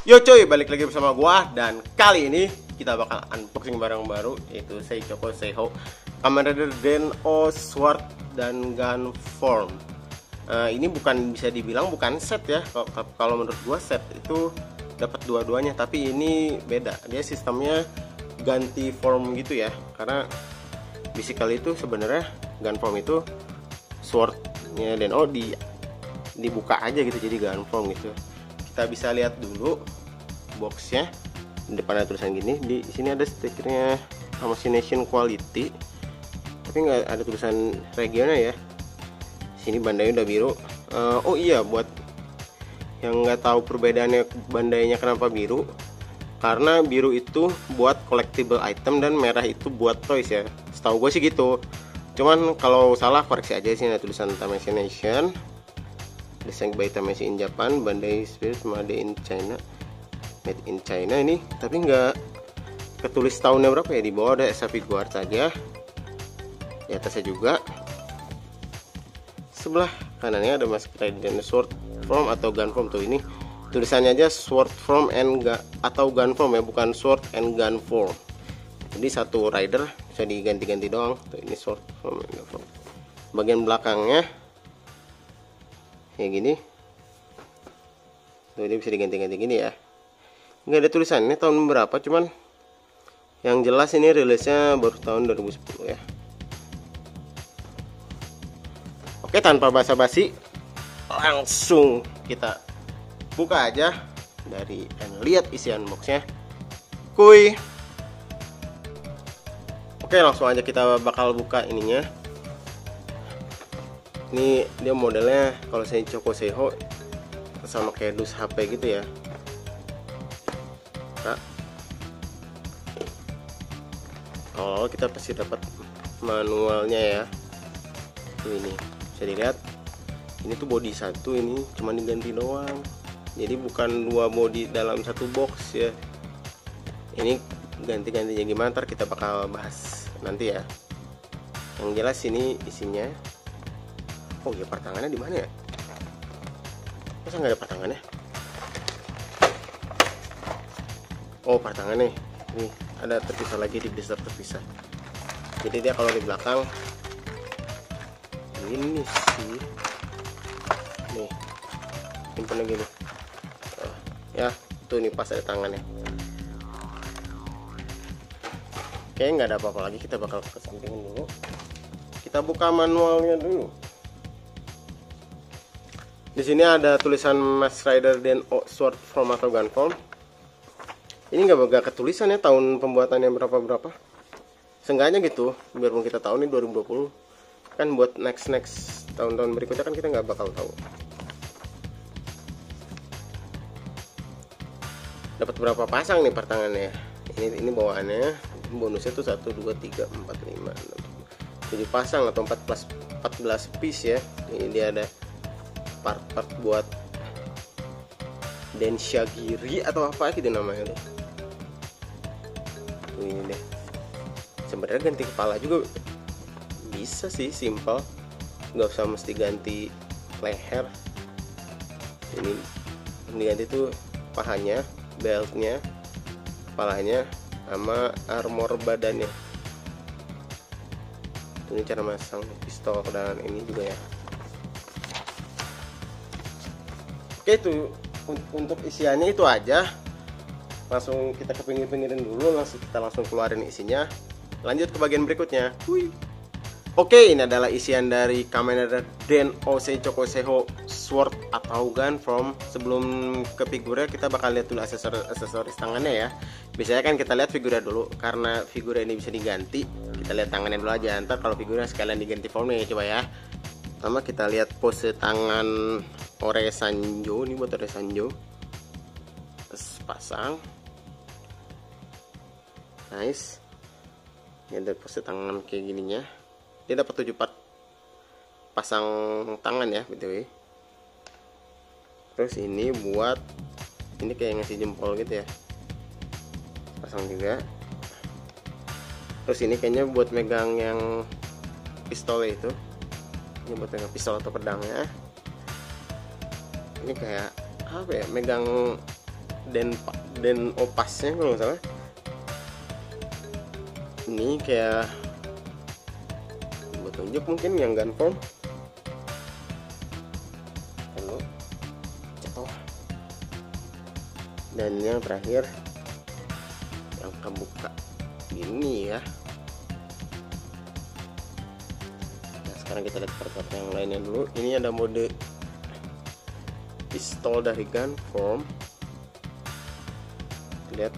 Yo coy, balik lagi bersama gua dan kali ini kita bakal unboxing barang baru yaitu Seichoku Seiho Kamen Rider Den-O Sword dan Gun Form. Ini bukan bisa dibilang bukan set ya. Kalau menurut gua set itu dapat dua-duanya, tapi ini beda. Dia sistemnya ganti form gitu ya. Karena basically itu sebenarnya gun form itu swordnya Den-O dibuka aja gitu jadi gun form gitu. Kita bisa lihat dulu boxnya. Di depan ada tulisan gini, di sini ada stikernya Machination Quality, tapi nggak ada tulisan regionnya ya. Sini bandainya udah biru. Oh iya, buat yang nggak tahu perbedaannya bandainya kenapa biru, karena biru itu buat collectible item dan merah itu buat toys ya. Setahu gue sih gitu. Cuman kalau salah koreksi aja. Sini ada tulisan Machination, Design by Tamashii in Japan, Bandai Spirit Made in China, Made in China ini, tapi nggak ketulis tahunnya berapa ya. Di bawah ada SAP Guard saja, di atasnya juga. Sebelah kanannya ada Mask Rider Sword Form atau Gun Form. Tuh ini tulisannya aja Sword Form atau Gun Form ya, bukan Sword and Gun Form. Jadi satu rider bisa diganti-ganti doang. Tuh ini Sword Form and Gun Form. Bagian belakangnya kayak gini. Tuh, ini bisa diganti-ganti gini ya. Nggak ada tulisannya tahun berapa, cuman yang jelas ini rilisnya baru tahun 2010 ya. Oke, tanpa basa-basi langsung kita buka aja dari dan lihat isi unboxnya. Kuy. Oke, langsung aja kita bakal buka ininya. Ini dia modelnya kalau Seichoku Seiho sama kayak dus HP gitu ya. Nah, kalau kita pasti dapat manualnya ya. Ini bisa dilihat. Ini tuh body satu, ini cuma diganti doang. Jadi bukan dua body dalam satu box ya. Ini ganti-gantinya gimana ntar kita bakal bahas nanti ya. Yang jelas ini isinya. Oh ya, pertangannya di mana ya? Masa nggak ada pertangannya? Oh, pertangannya ini ada terpisah lagi, di blister terpisah. Jadi dia kalau di belakang ini sih, nih simpennya gini. Ya, tuh nih pas ada tangannya. Oke, nggak ada apa-apa lagi. Kita bakal kesampingin dulu. Kita buka manualnya dulu. Di sini ada tulisan Mask Rider Den-O Sword Form atau Gun Form. Ini nggak ketulisan ya tahun pembuatannya berapa. Seenggaknya gitu, biarpun kita tahu ini 2020. Kan buat next tahun-tahun berikutnya kan kita nggak bakal tahu. Dapat berapa pasang nih pertangannya? Ini bawaannya. Bonusnya tuh 1 2 3 4 5 6 7 pasang atau 14 piece ya. Ini dia ada part-part buat Denshagiri atau apa gitu namanya deh. Ini deh. Sebenarnya ganti kepala juga bisa sih, simple, nggak usah mesti ganti leher. Ini diganti tuh pahanya, beltnya, kepalanya, sama armor badannya. Ini cara masang pistol dan ini juga ya. Oke, itu untuk isiannya itu aja. Langsung kita ke pinggir-pinggirin dulu, kita langsung keluarin isinya. Lanjut ke bagian berikutnya. Hui. Oke, ini adalah isian dari Kamen Rider Den-O Seichoku Seiho Sword atau Gun Form. Sebelum ke figurnya, kita bakal lihat dulu aksesoris tangannya ya. Biasanya kan kita lihat figurnya dulu, karena figurnya ini bisa diganti. Kita lihat tangannya dulu aja, ntar kalau figurnya sekalian diganti formnya ya, coba ya. Pertama kita lihat pose tangan Ore Sanjo. Ini buat Ore Sanjo. Pasang. Nice. Ini ada pose tangan kayak gininya. Dia dapat 7 part pasang tangan ya, btw. Terus ini buat, ini kayak ngasih jempol gitu ya. Pasang juga. Terus ini kayaknya buat megang yang pistolnya itu. Ini buat megang pistol atau pedangnya. Ini kayak apa ya, megang den opasnya kalau nggak salah. Ini kayak buat tunjuk mungkin yang gun form. Lalu jatuh. Dan yang terakhir yang kebuka ini ya. Nah, sekarang kita lihat part-part yang lainnya dulu. Ini ada mode pistol dari gun form. Lihat,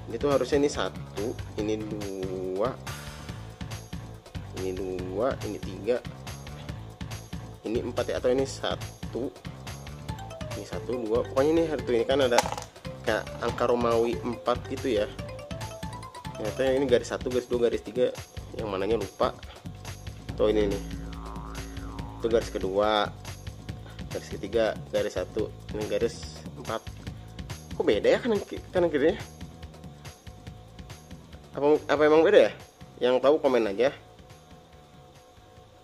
ini tuh harusnya ini 1, ini 2, ini 2, ini 3, ini 4 ya, atau ini 1, ini 1, 2, pokoknya ini harus ini kan ada kayak angka Romawi 4 gitu ya. Ternyata ini garis 1, garis 2, garis 3, yang mananya lupa. Tuh ini nih, itu garis kedua, garis ketiga, garis 1, ini garis 4. Kok beda ya kanan kirinya? Apa emang beda ya? Yang tahu komen aja.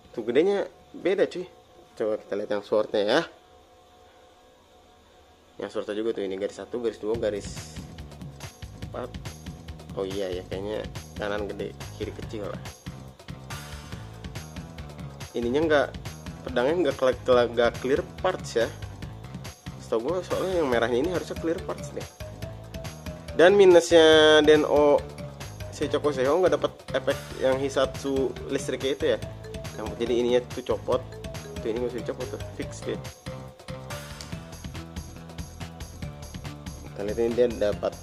Tuh gedenya beda cuy. Coba kita lihat yang swordnya ya. Yang swordnya juga tuh, ini garis 1, garis 2, garis 4. Oh iya ya, kayaknya kanan gede, kiri kecil lah. Ininya pedangnya nggak clear parts ya. Setahu gue soalnya yang merahnya ini harusnya clear parts deh. Dan minusnya Den-O Seichoku Seiho nggak dapat efek yang Hisatsu listriknya itu ya. Jadi ininya tuh copot. Tuh ini nggak usah dicopot tuh, fix deh. Kali ini dia dapat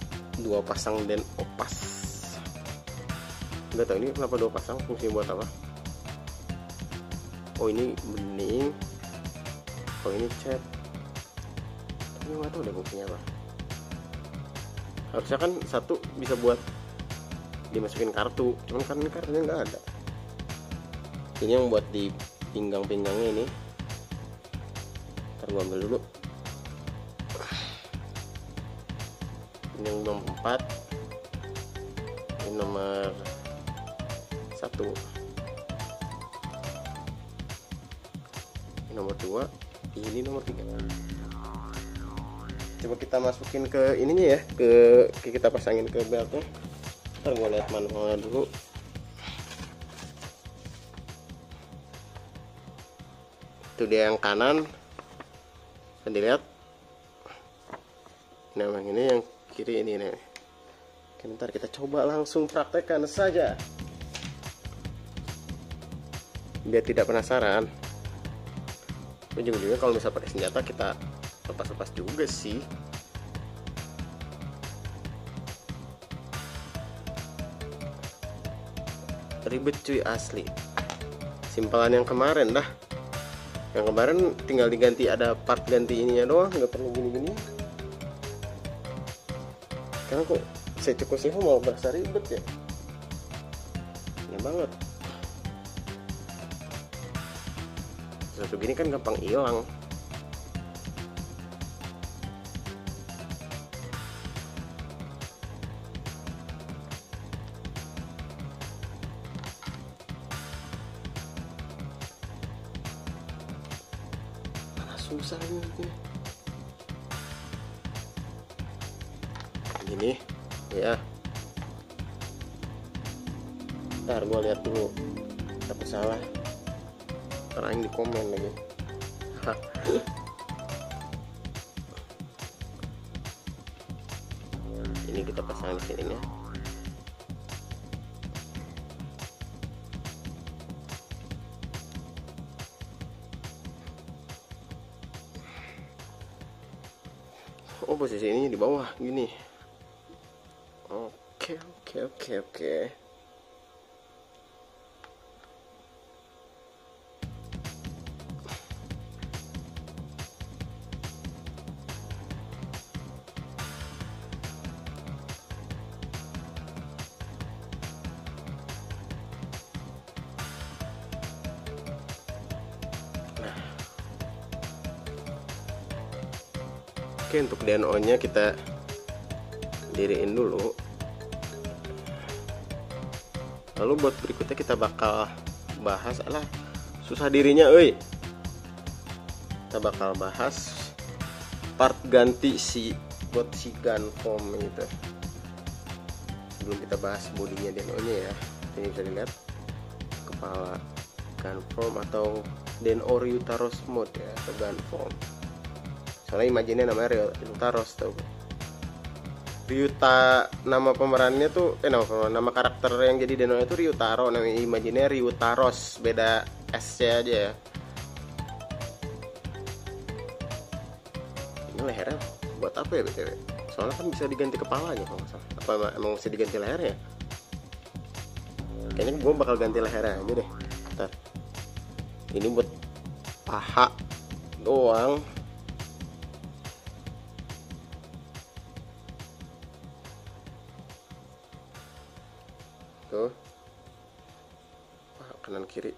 2 pasang Den-O pas. Nggak tahu ini kenapa 2 pasang, fungsi buat apa? Oh ini bening. Oh ini cat. Ini nggak tahu deh fungsinya apa. Harusnya kan 1 bisa buat dimasukin kartu, cuman kan ini kartunya nggak ada. Ini yang buat di pinggang-pinggangnya ini. Ntar gua ambil dulu. Ini yang nomor 4, ini nomor 1, ini nomor 2, ini nomor 3. Coba kita masukin ke ininya ya, ke kita pasangin ke beltnya. Ntar gue lihat manualnya dulu. Itu dia yang kanan, bisa dilihat. Nah yang ini yang kiri ini nih. Oke, bentar kita coba langsung praktekkan saja, biar tidak penasaran. Ujung-ujungnya kalau bisa pakai senjata kita lepas-lepas juga sih. Ribet cuy asli. Simpelan yang kemarin dah. Yang kemarin tinggal diganti, ada part ganti ininya doang, nggak perlu gini-gini. Karena kok Seichoku Seiho mau berasa ribet ya. Ini banget. Satu gini kan gampang hilang. Susah ini gini ya. Ntar gue lihat dulu, takut salah karena yang di komen lagi. Ini kita pasang di sini ya. Oh posisi ini di bawah gini. Oke. Oke, untuk Den-O nya kita diriin dulu. Lalu buat berikutnya kita bakal bahas, susah dirinya euy. Kita bakal bahas part ganti buat si gun form gitu. Sebelum kita bahas bodinya Deno nya ya, ini bisa dilihat kepala gun form atau Deno Ryutaros mode ya, atau gun form. Soalnya imajinnya namanya Ryutaros tau. Ryuta nama pemerannya tuh nama karakter yang jadi Deno itu Ryutaro, namanya imajinnya Ryutaros, beda S-nya aja ya. Ini lehernya buat apa ya BTW? Soalnya kan bisa diganti kepalanya kalau nggak salah. Apa emang mesti diganti lehernya? Kayaknya gue bakal ganti lehernya aja deh. Ntar. Ini buat paha doang. Tuh, kanan kiri,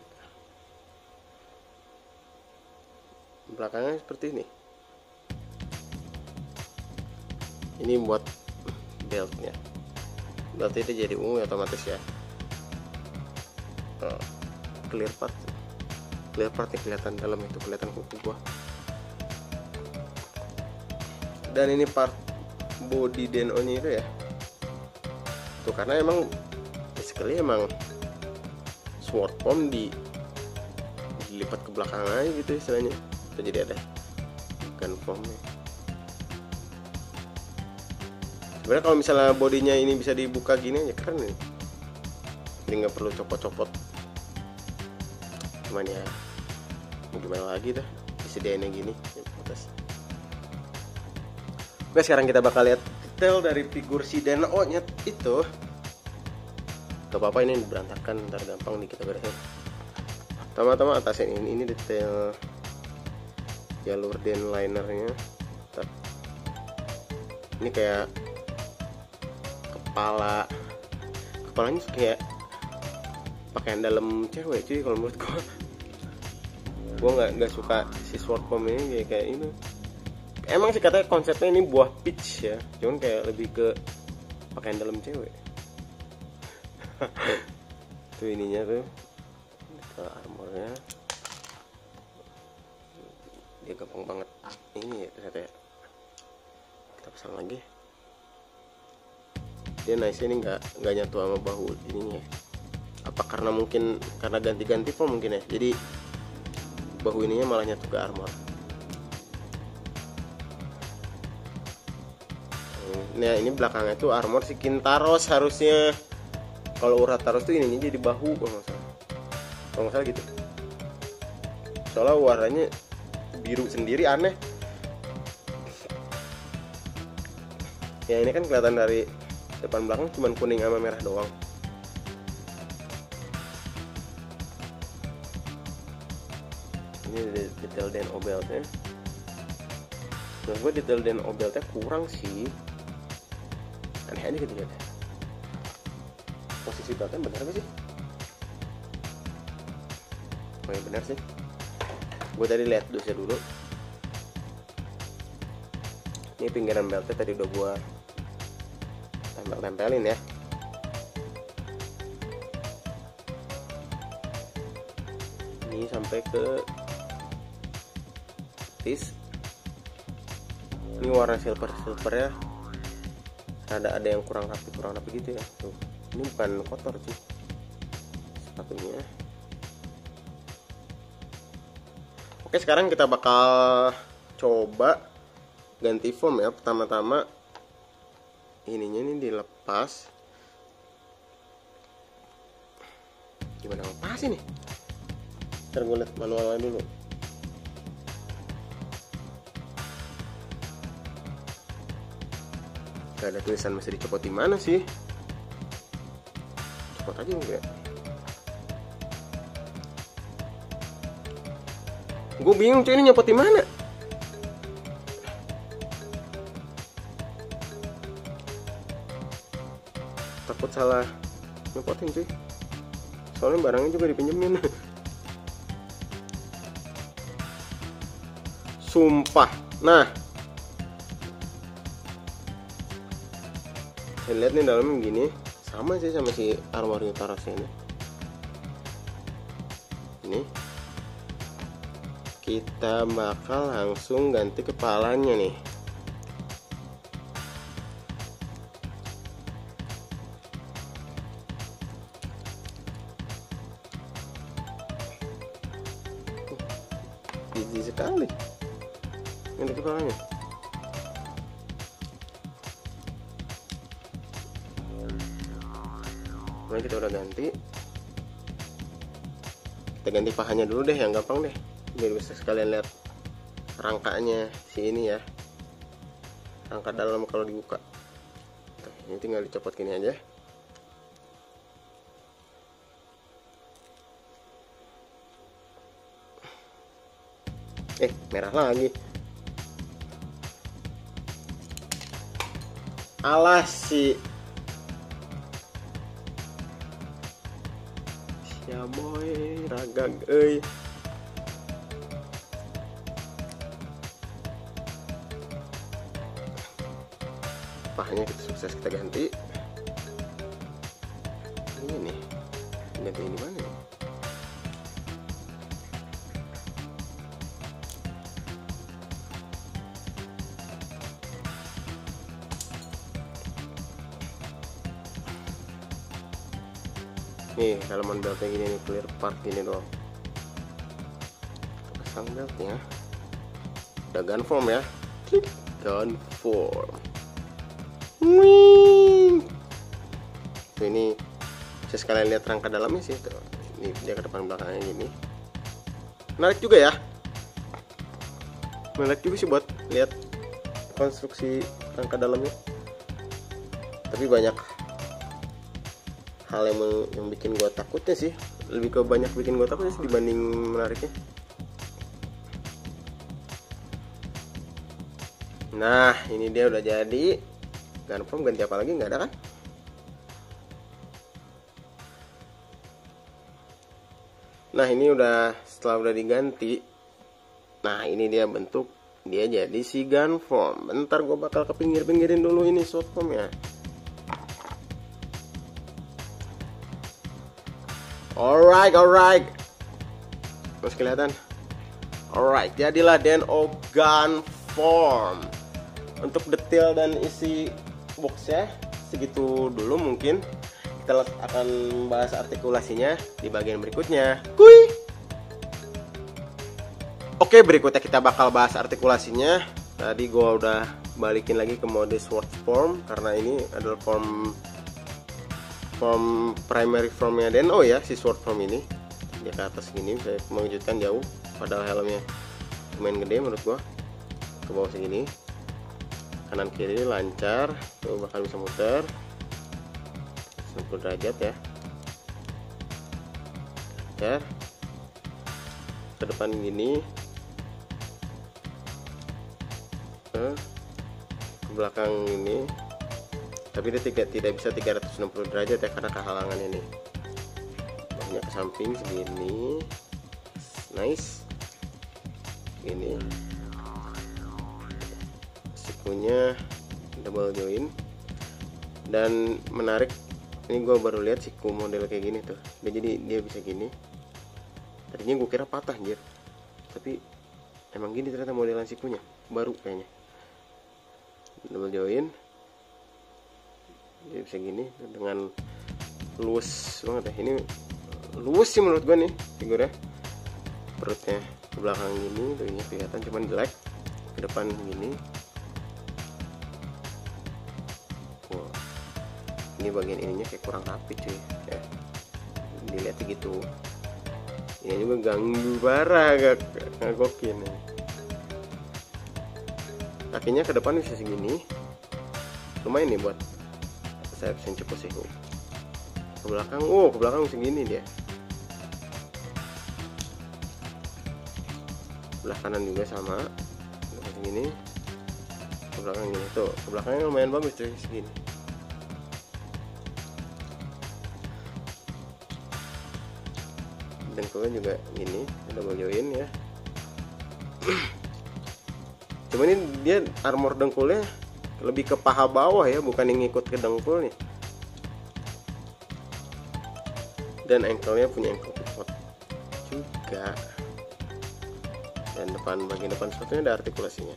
belakangnya seperti ini. Ini buat beltnya, belt itu jadi ungu otomatis ya. Clear partnya kelihatan dalam, itu kelihatan kuku gua. Dan ini part body Deno nya itu ya, tuh karena emang basically emang sword form dilipat ke belakang aja gitu istilahnya. Itu jadi ada gun formnya. Sebenarnya kalau misalnya bodinya ini bisa dibuka gini aja keren nih, jadi nggak perlu copot-copot. Cuman ya mau gimana lagi dah, disediainnya gini atas. Oke, sekarang kita bakal lihat detail dari figur si Deno nya itu. Gak apa-apa, ini berantakan, ntar gampang nih kita beresin. Pertama-tama atasin ini detail jalur den linernya. Ini kayak kepalanya kayak pakaian dalam cewek cuy kalau menurut gua nggak suka si sword form ini kayak ini. Emang sih katanya konsepnya ini buah peach ya, cuman kayak lebih ke pakaian dalam cewek. Tuh ininya tuh armornya dia gampang banget ini ya ternyata ya. Kita pasang lagi, dia nice ini nggak nyatu sama bahu ininya. Apa karena mungkin karena ganti-ganti form mungkin ya, jadi bahu ininya malah nyatu ke armor. Nah ini belakangnya tuh armor si Kintaros harusnya. Kalau Urataros tuh ininya jadi bahu kalau nggak salah gitu. Soalnya warnanya biru sendiri aneh. Ya ini kan kelihatan dari depan belakang cuman kuning sama merah doang. Ini detail Deno beltnya. Menurut gue detail Deno beltnya kurang sih. Aneh aja gitu ya. Posisi beltnya benar gak sih? Oh ya benar sih. Gue tadi lihat dosnya dulu. Ini pinggiran beltnya tadi udah gue tempelin ya. Ini sampai ke tis. Ini warna silver ya. Ada yang kurang rapi gitu ya. Tuh. Ini bukan kotor sih sepatunya. Oke, sekarang kita bakal coba ganti form ya. Pertama-tama ininya ini dilepas. Gimana lepas ini? Ntar gue liat manualnya dulu. Gak ada tulisan masih dicopot di mana sih? Copot aja enggak? Gue bingung cuy, ini nyopot di mana? Takut salah nyopotin cuy. Soalnya barangnya juga dipinjemin. Sumpah. Nah, saya lihat nih dalamnya gini, sama sih sama si armor Ryutaros ini. Ini. Oke, kita bakal langsung ganti kepalanya nih. Easy sekali ganti kepalanya. Nah, kita udah ganti. Kita ganti pahanya dulu deh, yang gampang deh, biar bisa sekalian lihat rangkanya si ini ya, rangka dalam kalau dibuka. Nah, ini tinggal dicopot gini aja. Merah lagi. Alas si boy ragag euy. Pahanya kita sukses kita ganti. Ini nih, ganti ini mana ya? Nih dalaman beltnya gini nih, clear part gini doang. Pasang beltnya. Udah gun form ya. Klik gun form. Tuh, ini bisa sekalian lihat rangka dalamnya sih tuh. Ini dia ke depan belakangnya gini. Menarik juga ya. Menarik juga sih buat lihat konstruksi rangka dalamnya. Tapi banyak hal yang bikin gua takutnya sih, lebih ke banyak bikin gua takutnya sih dibanding menariknya. Nah ini dia udah jadi. Gun form ganti apa lagi, nggak ada kan? Nah ini setelah udah diganti. Nah ini dia bentuk, dia jadi si gun form. Bentar gua bakal ke pinggir-pinggirin dulu ini short form ya. Alright. Terus kelihatan. Alright, jadilah Den-O gun form. Untuk detail dan isi boxnya segitu dulu mungkin. Kita akan bahas artikulasinya di bagian berikutnya. Kuy. Oke, berikutnya kita bakal bahas artikulasinya. Tadi gua udah balikin lagi ke mode sword form karena ini adalah form primary formnya Den-O ya, si sword form ini. Dia ke atas gini bisa mewujudkan jauh, padahal helmnya lumayan gede menurut gua. Ke bawah segini, kanan kiri lancar, tuh bahkan bisa muter 90 derajat ya. Ke depan gini, ke belakang ini. Tapi dia tidak bisa 360 derajat ya karena kehalangan ini. Banyak ke samping segini. Nice. Gini. Sikunya double join. Dan menarik, ini gue baru lihat siku model kayak gini tuh. Dia bisa gini. Tadinya gue kira patah anjir. Tapi emang gini ternyata modelan sikunya. Baru kayaknya. Double join. Dia bisa gini dengan luwes banget ya. Ini luwes sih menurut gue nih figurnya. Perutnya ke belakang gini, tuh ini kelihatan cuman jelek. Ke depan gini. Wow. Ini bagian ininya kayak kurang rapi cuy ya. Dilihatnya gitu. Ini juga ganggu parah, agak ngagokin ya. Kakinya ke depan bisa segini. Lumayan nih buat saya bisa cepet sih. Ke belakang segini dia. Belah kanan juga sama, segini. Ke belakang gini tuh, ke belakangnya lumayan bagus cuy segini. Dengkulnya juga gini, double join ya. Cuman ini dia armor dengkulnya lebih ke paha bawah ya, bukan yang ngikut ke dengkulnya. Dan ankle-nya punya ankle pivot juga. dan bagian depan sepatunya ada artikulasinya.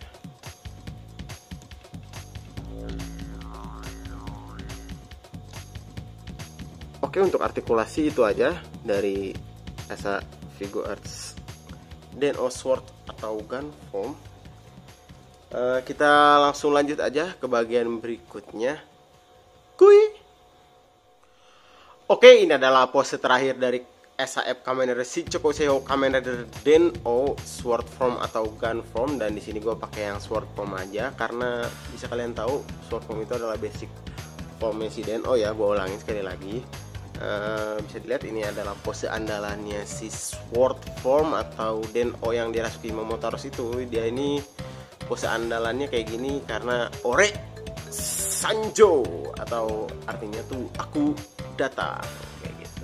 Oke, untuk artikulasi itu aja dari Esa Figuarts Den-O Sword atau Gun Form. Kita langsung lanjut aja ke bagian berikutnya. Oke, ini adalah pose terakhir dari SAF Kamen Rider Shichoko Seiho Kamen Rider Den-O Sword Form atau Gun Form. Dan di sini gue pakai yang Sword Form aja karena bisa kalian tahu Sword Form itu adalah basic formnya si Den-O ya. Gue ulangin sekali lagi. Bisa dilihat ini adalah pose andalannya si Sword Form atau Den-O yang dirasuki Momotaros itu. Dia ini pose andalannya kayak gini karena Ore Sanjo atau artinya tuh aku datang kayak gitu.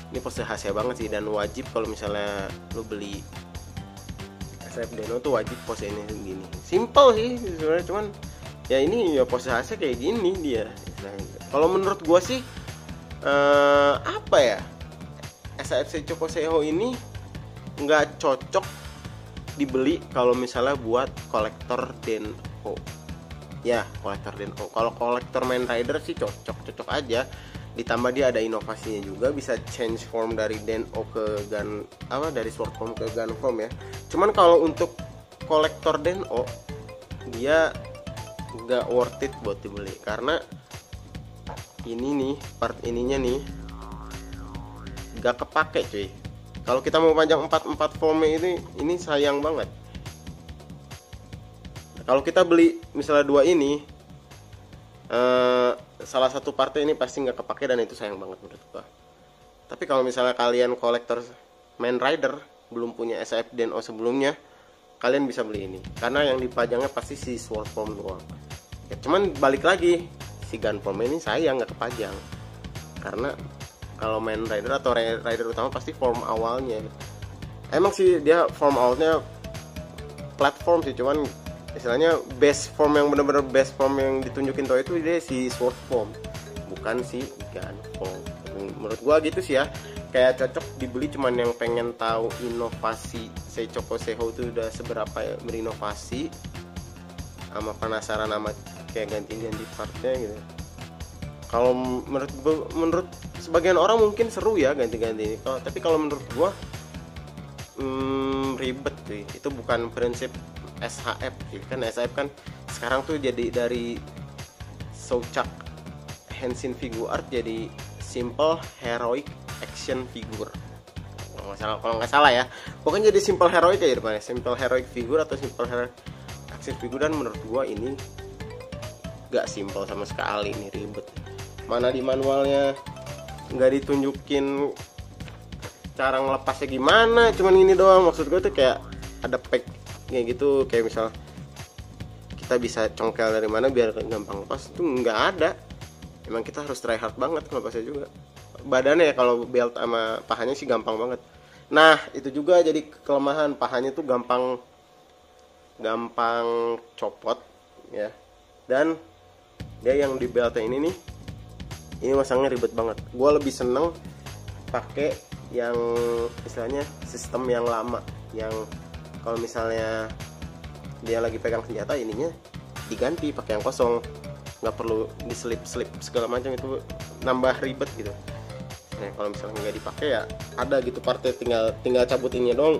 Ini pose khasnya banget sih dan wajib kalau misalnya lo beli SAF Den-O tuh wajib pose ini gini. Simple sih sebenarnya, cuman ya ini ya pose khasnya kayak gini dia. Kalau menurut gua sih apa ya, SAF Shichoko Seiho ini nggak cocok dibeli kalau misalnya buat kolektor Den-O ya, kolektor Den-O. Kalau kolektor main rider sih cocok aja, ditambah dia ada inovasinya juga, bisa change form dari Den-O ke gun, dari sword form ke gun form ya. Cuman kalau untuk kolektor Den-O dia nggak worth it buat dibeli karena ini nih, part ininya nih gak kepake cuy. Kalau kita mau panjang 4 formnya ini sayang banget. Kalau kita beli misalnya 2 ini, salah satu partnya ini pasti nggak kepake dan itu sayang banget menurut gua. Tapi kalau misalnya kalian kolektor main rider belum punya SAF Den-O sebelumnya, kalian bisa beli ini karena yang dipajangnya pasti si sword form doang ya. Cuman balik lagi, si gun form ini sayang nggak kepajang karena kalau main rider atau rider utama pasti form awalnya. Emang sih dia form awalnya platform sih, cuman istilahnya best form yang bener-bener best form yang ditunjukin tuh itu dia si sword form, bukan si gun form. Menurut gua gitu sih ya, kayak cocok dibeli cuman yang pengen tahu inovasi Shichoko Seiho itu udah seberapa ya, berinovasi, sama penasaran sama kayak ganti-ganti partnya gitu. Kalau menurut sebagian orang mungkin seru ya ganti-ganti ini, tapi kalau menurut gua ribet sih. Itu bukan prinsip SHF sih. Kan SHF kan sekarang tuh jadi dari Souchak Henshin Figuart jadi Simple Heroic Action Figure. Kalau nggak salah ya. Pokoknya jadi Simple Heroic aja depannya. Simple Heroic Figure atau Simple Heroic Action Figure, dan menurut gua ini gak simple sama sekali, ini ribet. Mana di manualnya nggak ditunjukin cara ngelepasnya gimana, cuman ini doang. Maksud gue tuh kayak ada pack kayak gitu, kayak misal kita bisa congkel dari mana biar gampang lepas, itu nggak ada. Emang kita harus try hard banget ngelepasnya juga. Badannya ya, kalau belt sama pahanya sih gampang banget. Nah itu juga jadi kelemahan, pahanya tuh gampang copot ya. Dan dia yang di beltnya ini masangnya ribet banget. Gue lebih seneng pakai yang istilahnya sistem yang lama, yang kalau misalnya dia lagi pegang senjata ininya diganti pakai yang kosong, nggak perlu diselip segala macam, itu nambah ribet gitu. Nah kalau misalnya nggak dipakai ya ada gitu partnya, tinggal cabut ininya doang.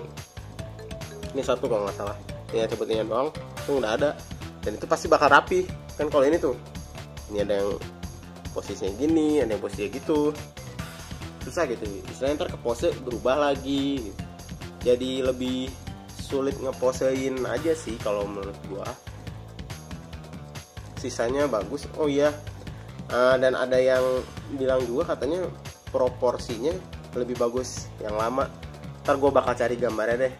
Ini satu kalau nggak salah, tinggal cabut ininya doang itu udah ada, dan itu pasti bakal rapi kan. Kalau ini tuh ini ada yang posisinya gini, ada yang posisinya gitu, susah gitu. Istilahnya ntar ke pose berubah lagi gitu. Jadi lebih sulit ngeposein aja sih kalau menurut gua. Sisanya bagus. Oh iya, dan ada yang bilang juga katanya proporsinya lebih bagus yang lama. Ntar gua bakal cari gambarnya deh,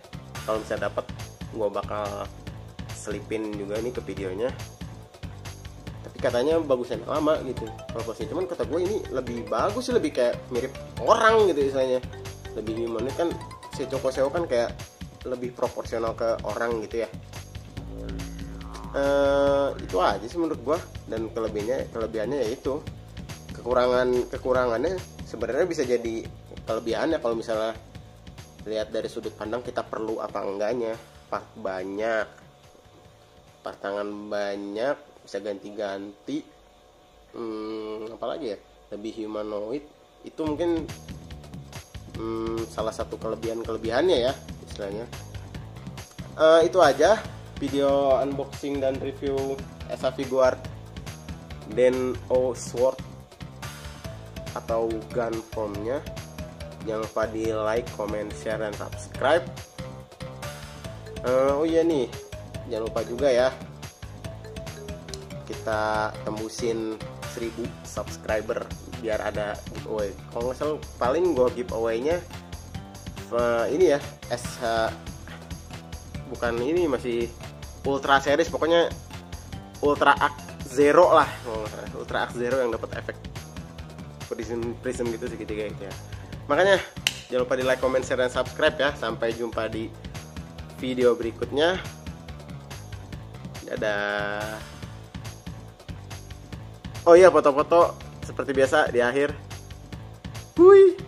kalau bisa dapat gua bakal selipin juga nih ke videonya. Tapi katanya bagusan yang lama gitu proporsinya. Cuman kata gue ini lebih bagus sih, lebih kayak mirip orang gitu istilahnya. Lebih gimana kan, Shichoko Seiho kan kayak lebih proporsional ke orang gitu ya. Itu aja sih menurut gue. Dan kelebihannya yaitu kekurangannya sebenarnya bisa jadi kelebihannya kalau misalnya lihat dari sudut pandang kita perlu apa enggaknya. Part banyak, part tangan banyak, bisa ganti-ganti, apalagi ya, lebih humanoid. Itu mungkin salah satu kelebihannya ya istilahnya. Itu aja video unboxing dan review Esa Figuart Den-O Sword atau gun formnya. Jangan lupa di like, comment, share, dan subscribe. Oh iya nih, jangan lupa juga ya, kita tembusin 1000 subscriber biar ada giveaway. Kalau nggak salah paling gue giveaway-nya ini ya, SH, bukan ini, masih Ultra Series, pokoknya Ultra Arc Zero lah, Ultra Arc Zero yang dapat efek prism gitu segitiga gitu ya. Makanya jangan lupa di like, comment, share, dan subscribe ya. Sampai jumpa di video berikutnya. Dadah. Oh iya, foto-foto seperti biasa di akhir. Hui.